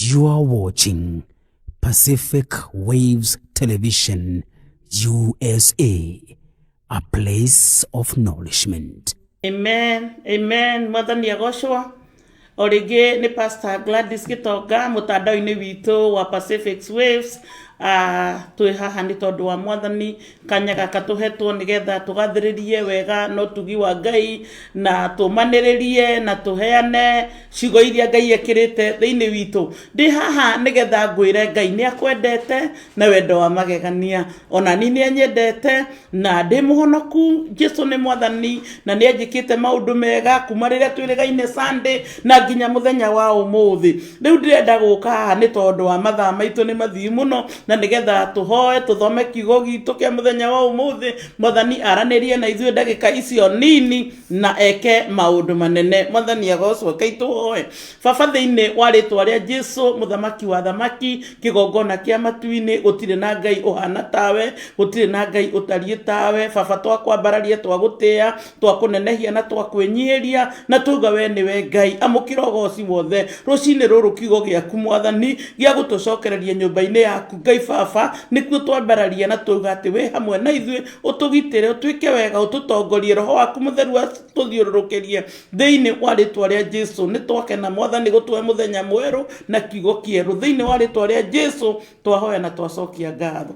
You are watching Pacific Waves Television, USA, a place of nourishment. Amen, amen. Mwathani agoshwa. Orege ni Pastor GLADYS GITONGA mutandao-ini witu wa Pacific Waves. Twi haha ni tondu wa mwathani kanya gaka tuhetwo nigetha tugathiririe wega no tugi wa Ngai na tumaniririe na tuheane ciugo iria Ngai ekirite thiini witu. Ndi haha nigetha ngwire Ngai ni akwendete na wendo wa magegania, ona ni ni anyendete na ndi muhonoku. Jesu ni mwathani na ni anjikite maundu mega kuma riria twirigaine Sunday na nginya muthenya wa umuthi. Riu ndirenda guka haha ni tondu wa mathaa maitu ni mathii muno na nigetha tuhoe tuthome kiugo gitu kia muthenya wa umuthi. Mwathani aranirie na ithuĩ ndagĩka icio nini na eke maundu manene. Mwathani agocwo. Kai tuhoe. Baba thĩinĩ wa rĩtwa rĩa Jesu muthamaki wa thamaki, kĩgongona kĩa matu-inĩ, gũtirĩ na Ngai ũhana tawe, gũtirĩ na Ngai ũtariĩ tawe. Baba twakwambararia, twagũtĩa, twakũnenehia na twakwĩnyihĩria na tuga we nĩwe Ngai. Amũkĩra ũgooci wothe rũcinĩ rũrũ kiugo gĩaku Mwathani gĩa gũtũcokereria nyũmba-inĩ yaku Ngai. Baba nikuo twambararia na tuga atĩ we hamwe na ithuĩ ũtũgitĩre, ũtuĩke wega, ũtũtongorie, Roho waku Mũtheru atũthiũrũrũkĩrie thĩinĩ wa rĩtwa rĩa Jesu. Nĩ twakena Mwathani gũtũhe mũthenya mwerũ na kiugo kĩerũ thĩinĩ wa rĩtwa rĩa Jesu twahoya na twacokia ngatho.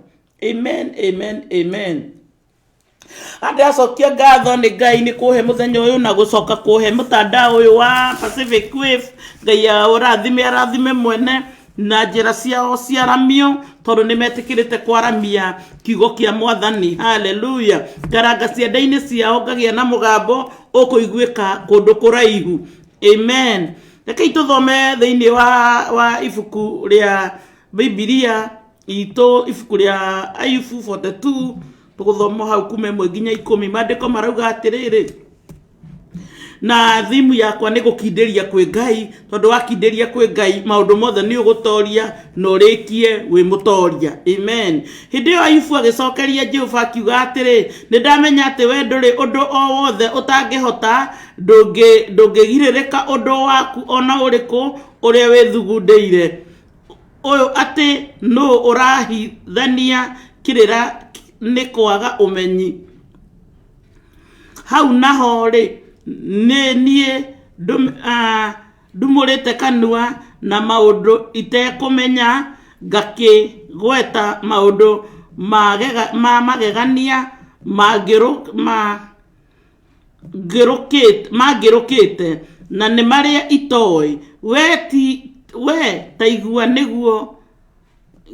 Amen, amen, amen. Andacokia ngatho nĩ Ngai nĩ kuhe mũthenya ũyũ na gũcoka kuhe mũtandao ũyũ wa Pacific Wave. Ngai arathime mwene na njĩra ciao ciaramio tondũ nĩ metĩkĩrĩte kwaramia kiugo kĩa Mwathani. Hallelujah. Ngaranga cienda-inĩ ciao ngagĩa na mũgambo ũkũiguĩka kũndũ kũraihu. Amen. Reke tũthome thĩinĩ wa ibuku rĩa Biblia itũ, ibuku rĩa Ayubu 42, tũgũthoma hau kuma 1 nginya 10. Maandĩko marauga atĩrĩrĩ: na thimu yakwa nĩ gũkindĩria kwĩ Ngai, tondũ wakindĩria kwĩ Ngai maũndũ mothe nĩ ũgũtoria na ũrĩkie wĩ mũtoria. Amen. Hĩndĩ ĩyo Ayubu agĩcokeria Jehova akiuga atĩrĩ: nĩ ndamenya atĩ we ndũrĩ ũndũ o wothe ũtangĩhota, ndũngĩgirĩrĩka ũndũ waku ona ũrĩkũ ũrĩa wĩthugundĩire. Ũyũ atĩ nũ ũrahithania kĩrĩra nĩ kwaga ũmenyi. Hau naho rĩ niĩ ndumũrĩte kanua na maũndũ itekũmenya, ngakĩgweta maũndũ ma magegania mangĩrũkĩte na nĩ marĩa itoĩ. We ta igua nĩguo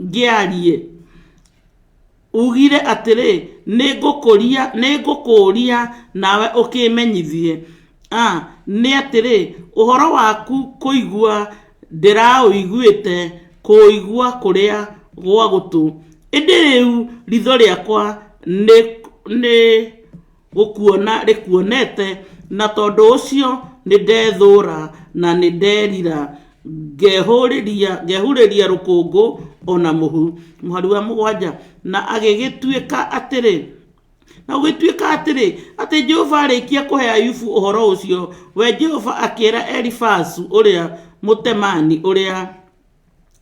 ngĩarie. Ugire atĩrĩ nĩ ngũkũria nawe ũkĩmenyithie. Nĩ atĩrĩ ũhoro waku kũigua ndĩraũiguĩte, kũigua kũrĩa gwa gũtũ. Ĩndĩ rĩu ritho rĩakwa nĩ gũkuona rĩkuonete, na tondũ ũcio nĩ ndethũra na nĩ nderira, ngehurĩria rũkũngũ ona mũhu. Mũhari wa 7. Na agĩgĩtuĩka atĩrĩ atĩ Jehova arĩkia kũhe Ayubu ũhoro ũcio, we Jehova akĩra Elifazu ũrĩa Mũtemani ũrĩa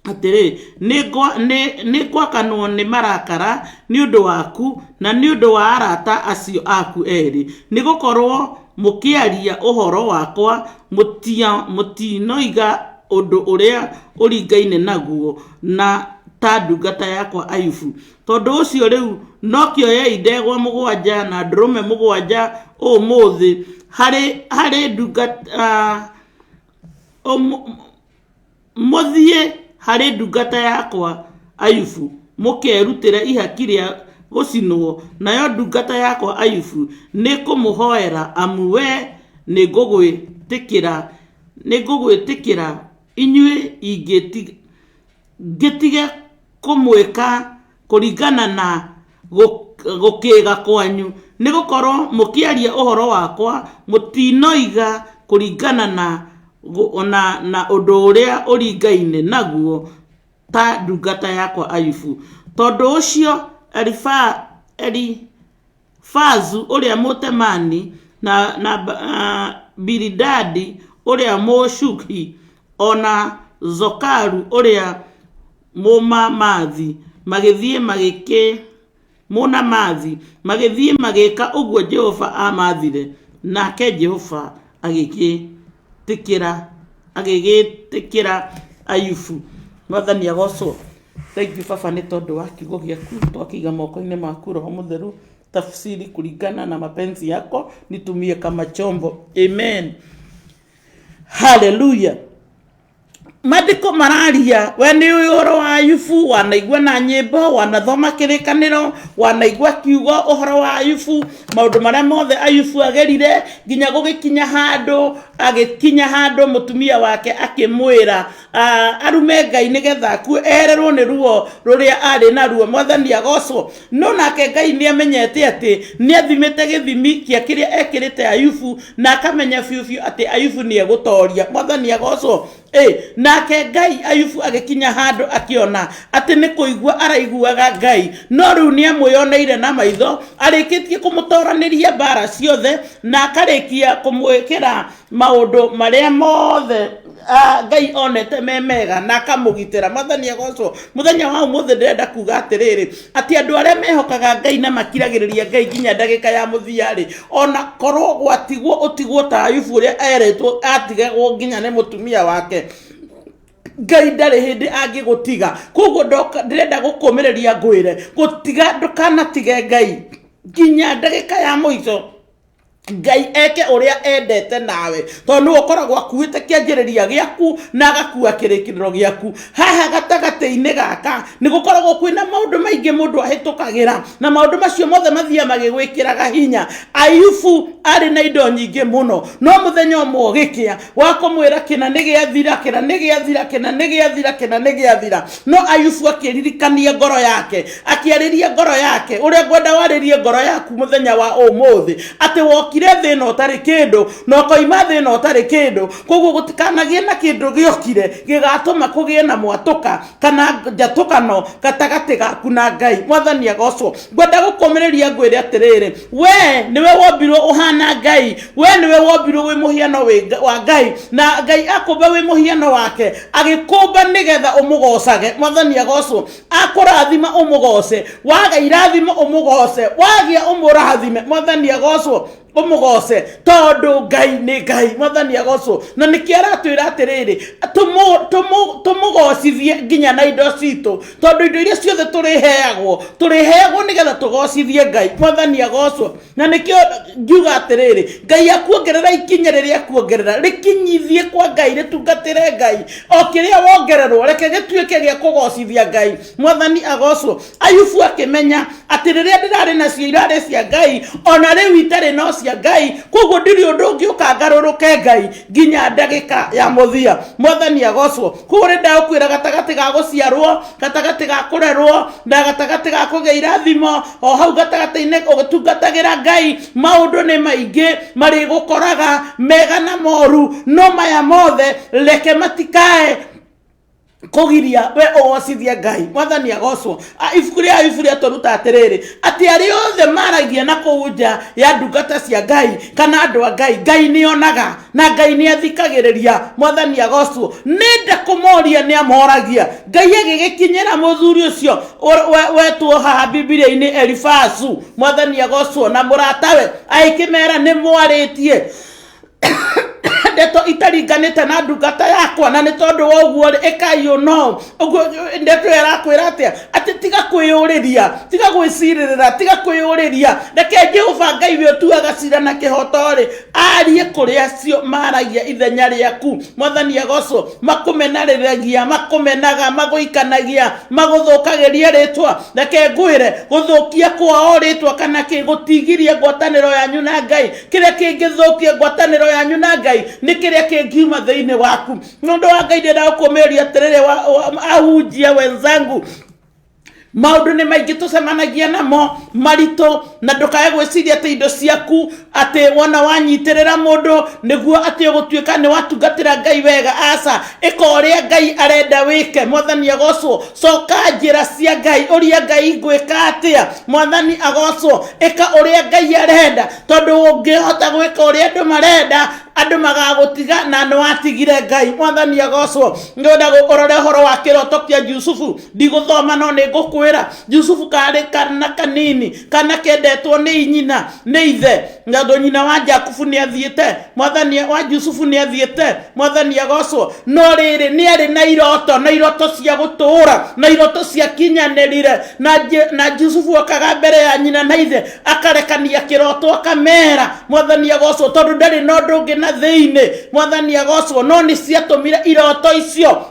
atĩrĩ: nĩ ngwakanwo nĩ marakara nĩ ũndũ waku na nĩ ũndũ wa arata acio aku erĩ, nĩ gũkorwo mũkĩaria ũhoro wakwa mũtinoiga ũndũ ũrĩa ũringaine naguo na ta ndungata yakwa Ayubu. Tondũ ũcio rĩu no kĩoyei ndegwa 7 na ndũrũme 7 ũmũthĩ harĩ ndungata, mũthiĩ harĩ ndungata yakwa Ayubu mũkerutĩre ihaki rĩa gũcinwo, nayo ndungata yakwa Ayubu nĩ kũmũhoera, amu we nĩ ngũgwĩtĩkĩra, inyuĩ ingĩtige kũmwĩka kũringana na gũkĩga kwanyu, nĩ gũkorwo mũkĩaria ũhoro wakwa mũtinoiga kũringana na ũndũ ũrĩa ũringaine naguo ta ndungata yakwa Ayubu. Tondũ ũcio Elifazu ũrĩa Mũtemani na Bilidadi ũrĩa Mũshuhi ona Zokaru uria mumamathi magithie magike muna mathi magithie magika uguo Jehova amathire nake Jehova agigitikira Ayubu. Mwathani agocwo. Thank you Baba nĩ tondũ wa kiugo gĩaku twakiga moko-inĩ maku Roho Mũtheru tafsiri kulingana na mapenzi yako nitumie kama chombo. Amen. Hallelujah. Madiko mararia wene uyoro wa Ayubu wanaigua na nyimbo wanathoma kirikaniro wanaigua kiugo uhoro wa Ayubu maundu maria mothe Ayubu agerire nginya gugikinya hando mutumia wake akimwira arume Ngai nigetha ku ererwo ni ruo ruria ari na ruo. Mwathani agocwo. No nake Ngai ni amenyete ati ni athimite githimi kia kiria ekirite Ayubu na akamenya fiu ati Ayubu ni egutoria. Mwathani agocwo. Nake Ngai Ayubu agikinya hando akiona ati ni kuigua araiguaga Ngai no riu ni amwiyoneire na maitho arikitie kumutoraniria bara ciothe na akarikia kumwikira maundu maria mothe Ngai onete memega na akamugitira. Mwathani agocwo. Muthenya wa umuthe ndenda kuga atiriri ati andu aria mehokaga Ngai na makiragiriria Ngai nginya ndagika ya muthia ri ona korwo gwatigwo utigwo ta Ayubu uria eretwo atigagwo nginya ni mutumia wake Ngai ndari hindi angigutiga. Koguo ndirenda gukumireria ngwire gutiga ndukanatige Ngai nginya ndagika ya muico. Ngai eke uria endete nawe tondu ukoragwo akuite kianjiriria giaku na agakua kirikiriro giaku. Haha gatagati-ini gaka ni gukoragwo kwina maundu maingi mundu ahitukagira na maundu macio mothe mathia magigwikiraga hinya. Ayubu ari na indo nyingi muno no muthenya umwe gikia wa kumwira kina nigiathira no Ayubu akiririkania ngoro yake akiariria ngoro yake uria gwenda waririe ngoro yaku muthenya wa umuthi ati wokire thina utari kindu no koima thina utari kindu koguo gutikanagie na kindu giokire gigatuma kugie na mwatuka kana njatukano gatagati gaku na Ngai. Mwathani agocwo. Gwenda gukomereria ngwire atiriri we niwe wombirwo uhana Ngai we niwe wombirwo wi muhiano wa Ngai na Ngai akumba wi muhiano wake agikumba nigetha umugocage. Mwathani agocwo. Akurathima umugoce waga irathima umugoce wagia umurathime. Mwathani agocwo umugoce tondu Ngai ni Ngai. Mwathani agocwo. Na nikiaratwira atiriri tumugocithie nginya na indo citu tondu indo iria ciothe turiheagwo nigetha tugocithie Ngai. Mwathani agocwo. Na nikio ngiuga atiriri Ngai akuongerera ikinya riria akuongerera rikinyithie kwa Ngai ritungatire Ngai o kiria wongererwo reke gituike gia kugocithia Ngai. Mwathani agocwo. Ayubu akimenya ati riria ndirari nacio irari cia Ngai ona riu itari no cia Ngai koguo ndiri undu ngiuka ngaruruke Ngai nginya ndagika ya muthia. Mwathani agocwo. Koguo ndaukwira gatagati ga guciarwo gatagati ga kurerwo na gatagati ga kugia irathimo o hau gatagati-ini ugitungatagira Ngai maundu ni maingi mari gukoraga mega na moru no maya mothe reke matikae kugiria we ogocithia Ngai. Mwathani agocwo. Ibuku turuta atiriri ati ari othe maragia na kuunja ya ndungata cia Ngai kana andu a Ngai ni onaga na Ngai ni athikagiriria. Mwathani agocwo. Nenda kumoria ni amoragia. Ngai agigikinyira muthuri ucio wetwo haha Biblia-ini Elifazu. Mwathani agocwo na muratawe aikimera ni mwaritie ndeto itaringanite na ndungata yakwa na ni tondu wa uguo ekayo no uguo ndeto yarakwira atia ati tiga kwiyuriria tiga gwiciririra tiga kwiyuriria reke Jehova Ngai we tuaga cira na kihotore arie kuria cio maragia ithenya riaku. Mwathani agocwo. Makumenariragia makumenaga maguikanagia maguthukagiria ritwa reke ngwire guthukia kwao ritwa kana kigutigiria ngwataniro yanyu na Ngai kiria kingithukia ngwataniro yanyu na Ngai ni kiria kingiuma thiini waku. Nundu wa Ngai ndenda kumeria atiriri ahunjia wenzangu maundu ni maingi tucemanagia namo marito na ndukae gwiciria ati indo ciaku ati wona wanyitirira mundu niguo ati ugutuika ni watungatira Ngai wega. Aca ikoria Ngai arenda wike. Mwathani agocwo. Coka njira cia Ngai uria Ngai gwika atia. Mwathani agocwo. Ika uria Ngai arenda tondu ungihota gwika uria andu marenda andu magagutiga na no atigire Ngai. Mwathani agocwo. Ngoda gukorore horo wa kiroto kia Yusufu ndiguthoma no ni ngukwira Yusufu kari kana kanini kana kendetwo ni nyina ni ithe ngado nyina wa Jakubu ni athiete mwathani wa Yusufu ni athiete. Mwathani agocwo no riri ni ari na iroto cia gutura na iroto cia kinyanirire na Yusufu akaga mbere ya nyina na ithe akarekania kiroto akamera. Mwathani agocwo tondu ndari no ndungi na thiini. Mwathani agocwo no ni ciatumire iroto icio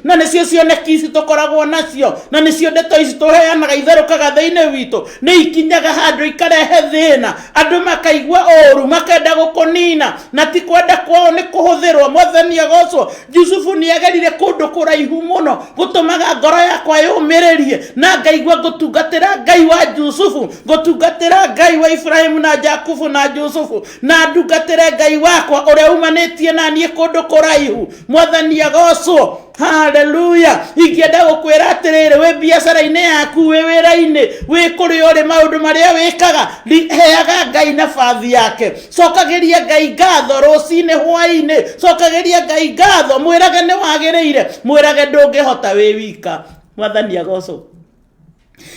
na ni cio cioneki ici tukoragwo nacio na ni cio ndeto ici tuheanaga itherukaga thiini witu ni ikinyaga handu ikarehe thina andu makaigua oru makenda gukunina na ti kwenda kwao ni kuhuthirwo. Mwathani agocwo Yusufu ni agerire kundu kuraihu muno gutumaga ngoro yakwa yumiririe na ngaigua gutungatira Ngai wa Yusufu gutungatira Ngai wa Ibrahimu na Jakubu na Yusufu na ndungatire Ngai wakwa uria umanitie na nie kundu kuraihu. Mwathani agocwo haleluya. Ingienda gukwira atiriri wi biacara-ini yaku wi wira-ini wi kuri uri maundu maria wikaga heaga Ngai nafathi yake. Cokagiria Ngai ngatho rucini hwaini cokagiria Ngai ngatho mwirage ni wagiriire mwirage ndungihota wi wika. Mwathani agocwo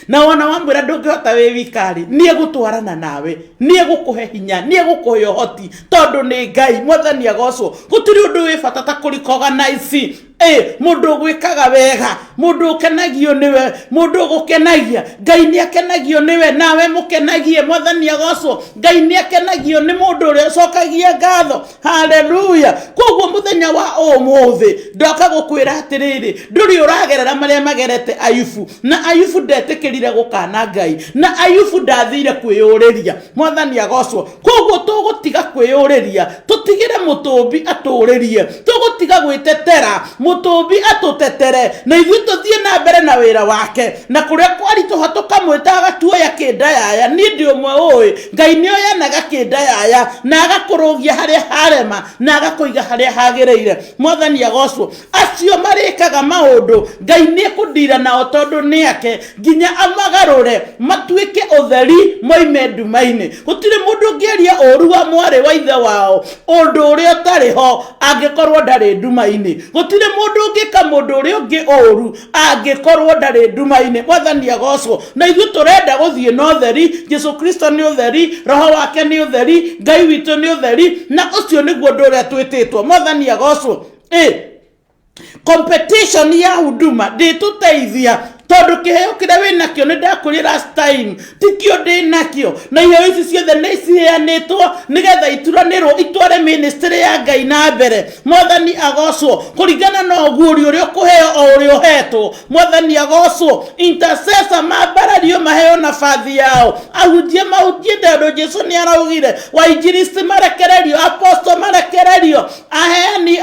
na wana wambira ndungihota wi wikari nie gutwarana nawe nie gukuhe hinya nie gukuhe uhoti tondu ni Ngai. Mwathani agocwo gutiri undu wi bata ta kuricognize mundu gwikaga wega mundu ukenagio niwe mundu gukenagia Ngai ni akenagio niwe nawe mukenagie. Mwathani agocwo Ngai ni akenagio ni mundu uria cokagia ngatho. Haleluya. Koguo muthenya wa umuthi ndoka gukwira atiriri nduri uragerera maria magerete Ayubu na Ayubu ndetikirire gukana Ngai na Ayubu ndathire kwiyuriria. Mwathani agocwo koguo tugutiga kwiyuriria tutigire mutumbi aturirie tugutiga gwitetera mutumbi atutetere na ithu tuthie na mbere na wira wake na kuria kwari tukamwita agatuoya kindayaya ni ndi umwe oi Ngai ni oyanaga kindayaya na agakurugia haria harema na agakuiga haria hagiriire. Mwathani agocwo acio marikaga maundu Ngai ni kundira nao tondu ni ake nginya amagarure matuike utheri moime ndumaini. Gutire mundu ngeria oru wa mwari wa ithe wao undu uria tariho angikorwo ndari ndumaini. Gutire mundu ngika mundu uria ungi oru angikorwo ndari ndumaini. Mwathani agocwo na ithu turenda guthie no utheri. Yesu Kristo ni utheri, roho wake ni utheri, Ngai witu ni utheri na ucio niguo ndu uria twititwo. Mwathani agocwo competition ya huduma ndituteithia tondu kiheo kira wina kio ni ndakuri last time tikio ndi nakio na iyo ici ciothe ni ciheanitwo nigetha ituranirwo itware ministry ya Ngai na mbere. Mwathani agocwo kuringana na oguri uria kuheo o uria uhetwo. Mwathani agocwo intercessor mambarario maheo nafathi yao ahujie mahujie ndio Jesu ni araugire wainjilisti marekererio apostle marekererio aheani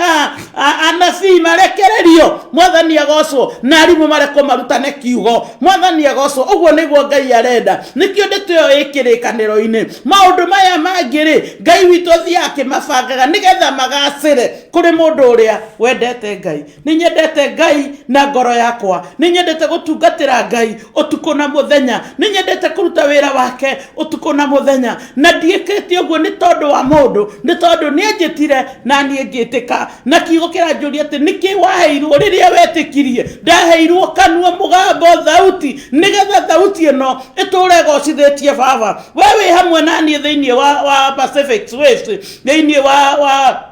anabii marekererio. Mwathani agocwo na arimu mareko marutane Kiugo. Mwathani agocwo uguo niguo Ngai arenda nikio ndityo ikirikaniro-ini maundu maya mangiri Ngai witu thiake mabangaga nigetha magacire kuri mundu uria wendete Ngai. Ni nyendete Ngai na ngoro yakwa ni nyendete gutungatira Ngai utuku na muthenya ni nyendete kuruta wira wake utuku na muthenya na ndiikite uguo ni tondu wa mundu ni tondu ni njitire na ni ngitika na Kiugo kiranjuria ati niki waheirwo riria wetikirie ndaheirwo kanua mugambo thauti nigetha thauti ino iture gocithitie baba wewe hamwe nani thiini wa Pacific Waves thiini wa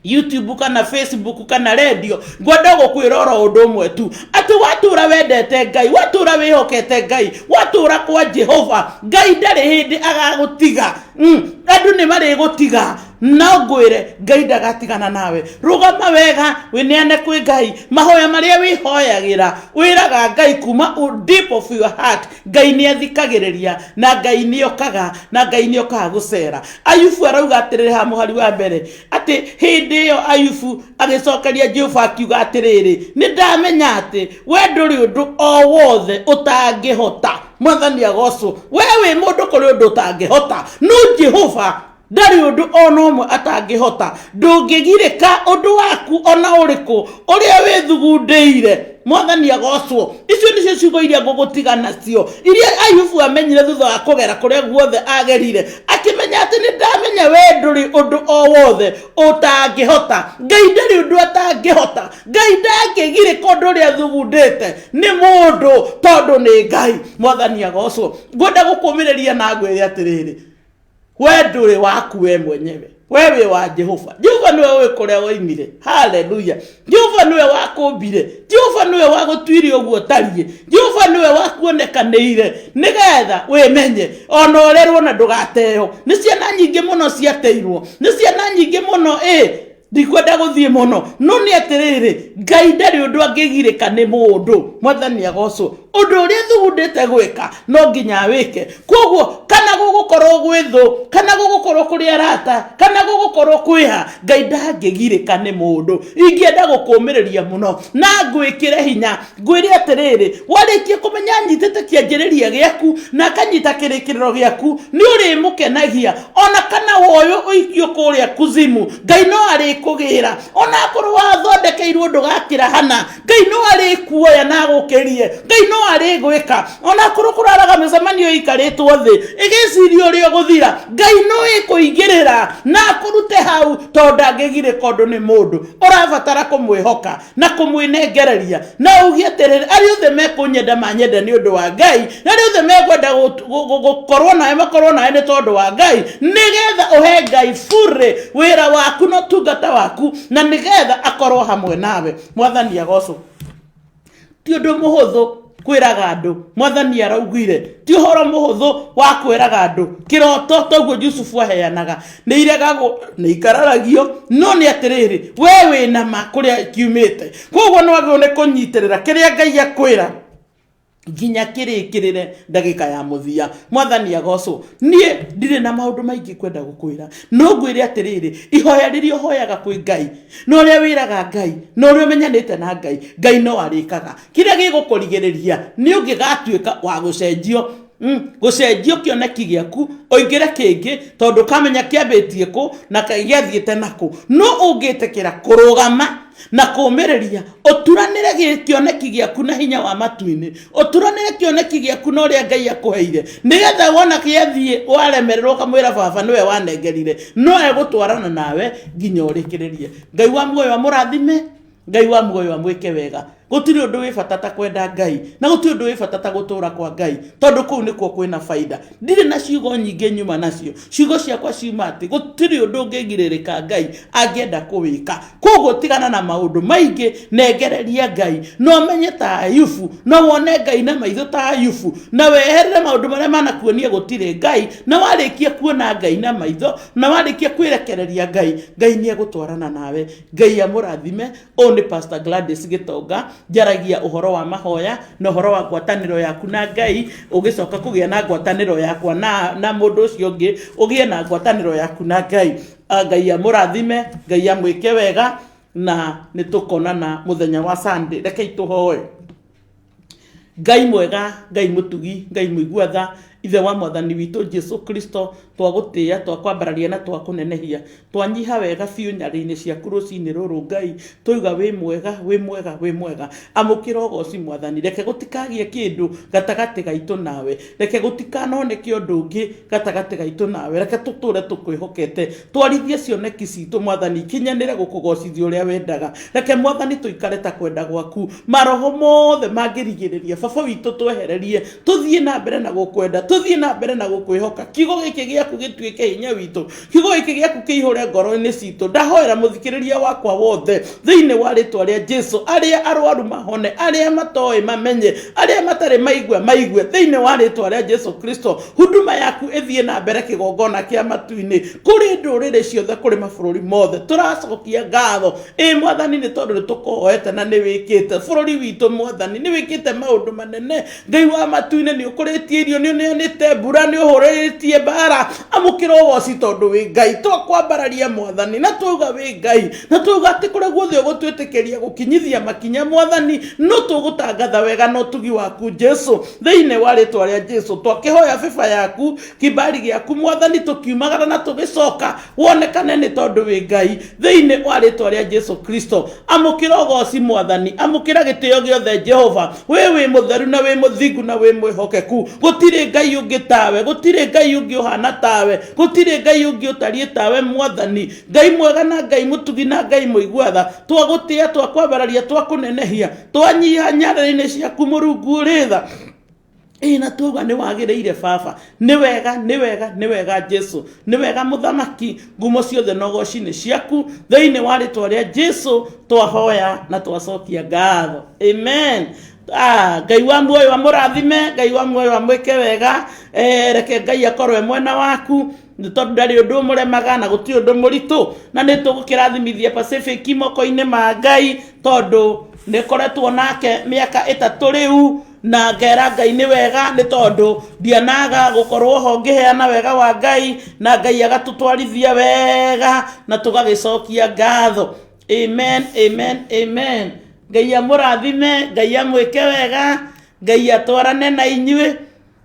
YouTube kana Facebook kana radio ngwenda gukwirora undu umwe tu ati watura wendete Ngai watura wihokete Ngai watura kwa Jehova Ngai ndari hindi agagutiga andu ni mari gutiga na ngwire Ngai ndagatigana nawe. Rugama wega wineane kwi Ngai mahoya maria wihoyagira wiraga Ngai kuma deep of your heart. Ngai ni athikagiriria na Ngai ni okaga na Ngai ni okaga gucera. Ayubu arauga atiriri ha muhari wa mbere ati hindi iyo Ayubu agicokeria Jehova akiuga atiriri ni ndamenya ati we nduri undu o wothe utangihota. Mwathani agocwo wewe mundu kuri undu utangihota no Jehova ndari undu ono mwe atangihota ndungigirika undu waku ona uriku uria withugundeire mwathani agocwo icio nicio ciugo iria ngũgũtiga nacio iria Ayubu amenyire thutha wa kũgera kũrĩa guothe agerire akĩmenya atĩ nĩ ndamenya we ndũrĩ ũndũ o wothe ũtangĩhota Ngai ndarĩ ũndũ atangĩhota Ngai ndangĩgirĩka ũndũ ũrĩa thugundĩte nĩ mũndũ tondũ nĩ Ngai mwathani agocwo ngwenda gũkũmĩrĩria na ngwĩre atĩrĩrĩ we ndũrĩ waku we mwenyewe wewe wa Jehova niwe ũĩ kũrĩa woimire haleluya Jehova niwe wakũmbire Jehova niwe wagũtuire ũguo tariĩ Jehova niwe wakuonekanĩire nĩgetha wĩmenye ona ũrerwo na ndũgateo nĩ ciana nyingĩ mũno ciateirwo nĩ ciana nyingĩ mũno ndikwenda gũthiĩ mũno no nĩ atĩrĩrĩ Ngai ndarĩ ũndũ angĩgirĩka nĩ mũndũ mwathani agocwo ũndũ ũrĩa thugundĩte gwĩka no nginya wĩke koguo kana gũgũkorwo gwĩthũ kana gũgũkorwo kũrĩ arata kana gũgũkorwo kwĩha Ngai ndangĩgirĩka nĩ mũndũ ingĩenda gũkũmĩrĩria mũno na ngwĩkĩre hinya ngwĩre atĩrĩrĩ warĩkia kũmenya nyitĩte kĩanjĩrĩria gĩaku na kanyita kĩrĩkĩrĩro gĩaku nĩ ũrĩmũkenagia ona kana woyo ũikio kũrĩa kuzimu Ngai no arĩkũgĩra ona akorwo wathondekeirwo ndũgakĩra hana Ngai no arĩkuoya na gũkĩrie Ngai no arĩgwĩka ona akorwo kũraraga mĩcemanio ikarĩtwo thĩ ĩgĩciria ũrĩa gũthira Ngai no ĩkũingĩrĩra na akũrute hau tondũ ndangĩgirĩka ũndũ nĩ mũndũ ũrabatara kũmwĩhoka na kũmwĩnengereria na ugie atĩrĩrĩ arĩa othe mekũnyenda manyende nĩ ũndũ wa Ngai na arĩa othe mekwenda gũkorwo nawe makorwo nawe nĩ tondũ wa Ngai nĩgetha ũhe Ngai bure wĩra waku no tungata waku na nĩgetha akorwo hamwe nawe mwathani agocwo ti ũndũ mũhũthũ kwĩraga andũ mwathani araugire ti ũhoro mũhũthũ wa kwĩraga andũ kĩroto toguo Jusufu aheanaga nĩ iregagwo nĩ ikararagio no nĩ atĩrĩrĩ we wĩna ma kũrĩa kiumĩte koguo no agĩrĩirwo nĩ kũnyitĩrĩra kĩrĩa Ngai akwĩra nginya kĩrĩkĩrĩre ndagĩka ya mũthia mwathani agocwo niĩ ndirĩ na maũndũ maingĩ kwenda gũkwĩra no ngwĩre atĩrĩrĩ ihoya rĩrĩa ũhoyaga kwĩ Ngai no ũrĩa wĩraga Ngai no ũrĩa ũmenyanĩte na Ngai Ngai no arĩkaga kĩrĩa gĩgũkũrigĩrĩria nĩ ũngĩgatuĩka wa gũcenjio kĩoneki gĩaku oingĩre kĩngĩ tondũ kamenya kĩambĩtie kũ na gĩathiĩte nakũ no ũngĩtĩkĩra kũrũgama na kũmĩrĩria ũturanĩre kĩoneki gĩaku na hinya wa matu-inĩ ũturanĩre kĩoneki gĩaku na ũrĩa Ngai akũheire nĩgetha wona kĩathiĩ waremererwo kamwĩra baba nĩwe wanengerire no egũtwarana nawe nginya ũrĩkĩrĩrie Ngai wa muoyo amũrathime Ngai wa muoyo amwĩke wega gũtirĩ ũndũ wĩ bata ta kwenda Ngai na gũtirĩ ũndũ wĩ bata ta gũtũra kwa Ngai tondũ kũu nĩkuo kwĩna faida ndirĩ na ciugo nyingĩ nyuma nacio ciugo ciakwa ciuma atĩ gũtirĩ ũndũ ũngĩgirĩrĩka Ngai angĩenda kũwĩka koguo tigana na maũndũ maingĩ nengereria Ngai no menye ta Ayubu no wone Ngai na maitho ta Ayubu na weherere maũndũ marĩa manakuonia gũtirĩ Ngai na warĩkia kuona Ngai na maitho na warĩkia kwĩrekereria Ngai nĩ egũtwarana nawe Ngai amũrathime o nĩ Pastor GLADYS Gitonga njaragia uhoro wa mahoya na uhoro wa ngwatanĩro yaku na Ngai ũgĩcoka kũgĩa na ngwatanĩro yakwa na mũndũ ũcio ũngĩ ũgĩe na ngwatanĩro yaku na Ngai Ngai amũrathime Ngai amwĩke wega na nĩtũkonana mũthenya wa Sunday rekei tũhoe Ngai mwega Ngai mũtugi Ngai mũigua ithe wa mwathani witũ Jesu Kristo twagũtĩa twakwambararia na twakũnenehia twanyiha wega biũ nyarĩ-inĩ ciaku rũcinĩ rũrũ Ngai tũiga wĩ mwega amũkĩra ũgooci mwathani reke gũtikagĩe kĩndũ gatagatĩ gaitũ nawe reke gũtikanoneke ũndũ ũngĩ gatagatĩ gaitũ nawe reke tũtũre tũkwĩhokete twarithie cioneki citũ mwathani kinyanĩre gũkũgocithia ũrĩa wendaga reke mwathani tũikare ta kwenda gwaku maroho mothe mangĩrigĩrĩria baba witũ twehererie tũthiĩ na mbere na gũkwenda tũthiĩ na mbere na gũkwĩhoka kiugo gĩkĩ gĩaku gĩtuĩke hinya witũ kiugo gĩkĩ gĩaku kĩihũre ngoro-inĩ citũ ndahoera mũthikĩrĩria wakwa wothe thĩinĩ wa rĩtwa rĩa Jesu arĩa arwaru mahone arĩa matoĩ mamenye arĩa matarĩ maigue thĩinĩ wa rĩtwa rĩa Jesu Kristo huduma yaku ĩthiĩ na mbere kĩgongona kĩa matu-inĩ kũrĩ ndũrĩrĩ ciothe kũrĩ mabũrũri mothe tũracokia ngatho mwathani nĩ tondũ nĩtũkũhoete na nĩwĩkĩte bũrũri witũ mwathani nĩwĩkĩte maũndũ manene Ngai wa matu-inĩ nĩ ũkũrĩtie irio nĩ ũneanĩte mbura nĩ ũhũrĩtie mbara amukira ugoci tondu wi Ngai twakwambararia mwathani na tuga wi Ngai na tuga ati kure guothe ugutwitikiria gukinyithia makinya mwathani no tugutangatha wega no tugi waku Jesu thiine wa ritwa ria Jesu twakihoya biba yaku kibali giaku mwathani tukiumagara na tugicoka wonekane ni tondu wi Ngai thiine wa ritwa ria Jesu Kristo amukira ugoci mwathani amukira gitio giothe Jehova wi mutheru na wi muthingu na wi mwihokeku gutire Ngai ungi tawe gutire Ngai ungi uhana tawe gutire Ngai ungi utarie tawe mwathani Ngai mwega na Ngai mutugi na Ngai muigwatha twagutia twakwambararia twakunenehia twanyiha nyarĩinĩ ciaku Mũrungu ritha na tuga ni wagiriire baba ni wega Jesu ni wega muthamaki ngumo ciothe nogoci ni ciaku thiine wa ritwa ria Jesu twahoya na twacokia ngatho amen. Ngai wa muoyo wa murathime Ngai wa muoyo wa mwike wega reke Ngai akorwe mwena waku ni tondu ndari undu muremaga na guti undu muritu na ni tugukirathimithia Pacific moko-ini ma Ngai tondu ni koretwo nake miaka 3 riu na ngera Ngai ni wega ni tondu ndianaga gukorwo ho ngiheana wega wa Ngai na Ngai agatutwarithia wega na tugagicokia ngatho amen amen amen. Ngai amurathime Ngai amwike wega Ngai atwarane na inyue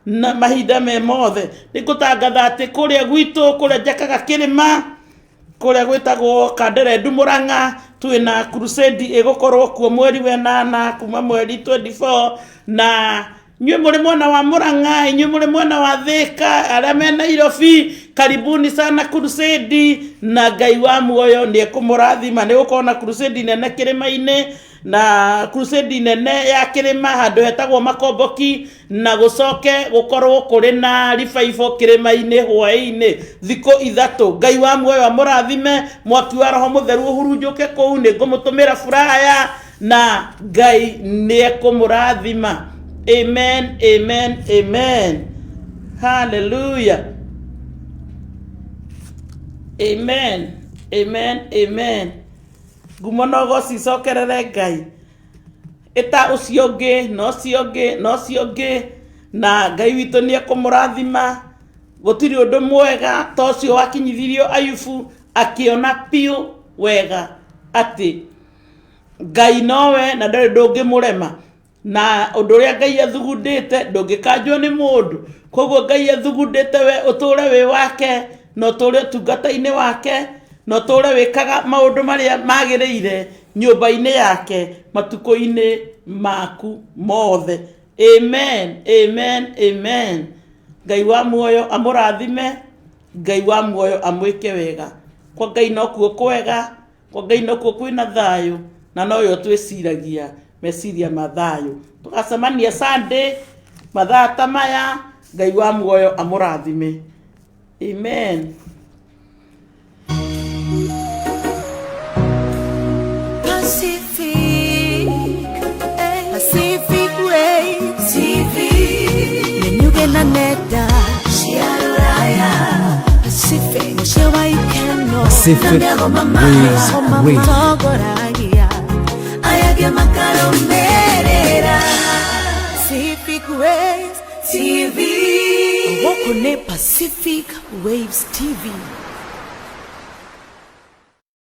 na mahinda me mothe nigutangatha ati kuria gwitu kuria njakaga kirima kuria gwitagwo Kanderendu Murang'a twina crusade igukorwo kuo mweri wenana kuma mweri 24 na nyue muri mwena wa Murang'a inyue muri mwena wa Thika aria me Nairobi karibuni sana crusade na Ngai wa muoyo ni kumurathima ni gukona crusade nene kirima-ini na crusade nene ya kirima handu hetagwo Makomboki na gucoke gukorwo kuri na revival kirima-ini hwaini thiko 3 Ngai wa muoyo amurathime mwaki wa roho mutheru uhurunjuke kou ni ngumutumira furaya na Ngai ni kumurathima amen amen amen hallelujah amen amen amen. Ngumo nogo cicokerere Ngai eta ucio ngi no ciongi na Ngai witu ni akumurathima gutiri undu mwega to ucio wakinyithirio Ayubu akiona piu wega ati Ngai nowe na ndari ndungi murema na undu uria Ngai athugundite ndungikanjwo ni mundu koguo Ngai athugundite we uture wi wake no tore tungata-ini wake no tore wikaga maundu maria magiriire nyumba-ini yake matuko-ini maku mothe amen amen amen. Ngai wa muoyo amurathime Ngai wa muoyo amwike wega kwa Ngai no kuo kwega kwa Ngai no kuo kwina thayu na no yo twiciragia meciria ma thayu tugacemania Sunday mathaa ta maya Ngai wa muoyo amurathime amen. Pacific Waves TV Nenyuge na neta Shiaraya Pacific Mshewa ikeno Pacific Waves Radio Ayage makaro merera Pacific Waves TV Woko ne Pacific Waves TV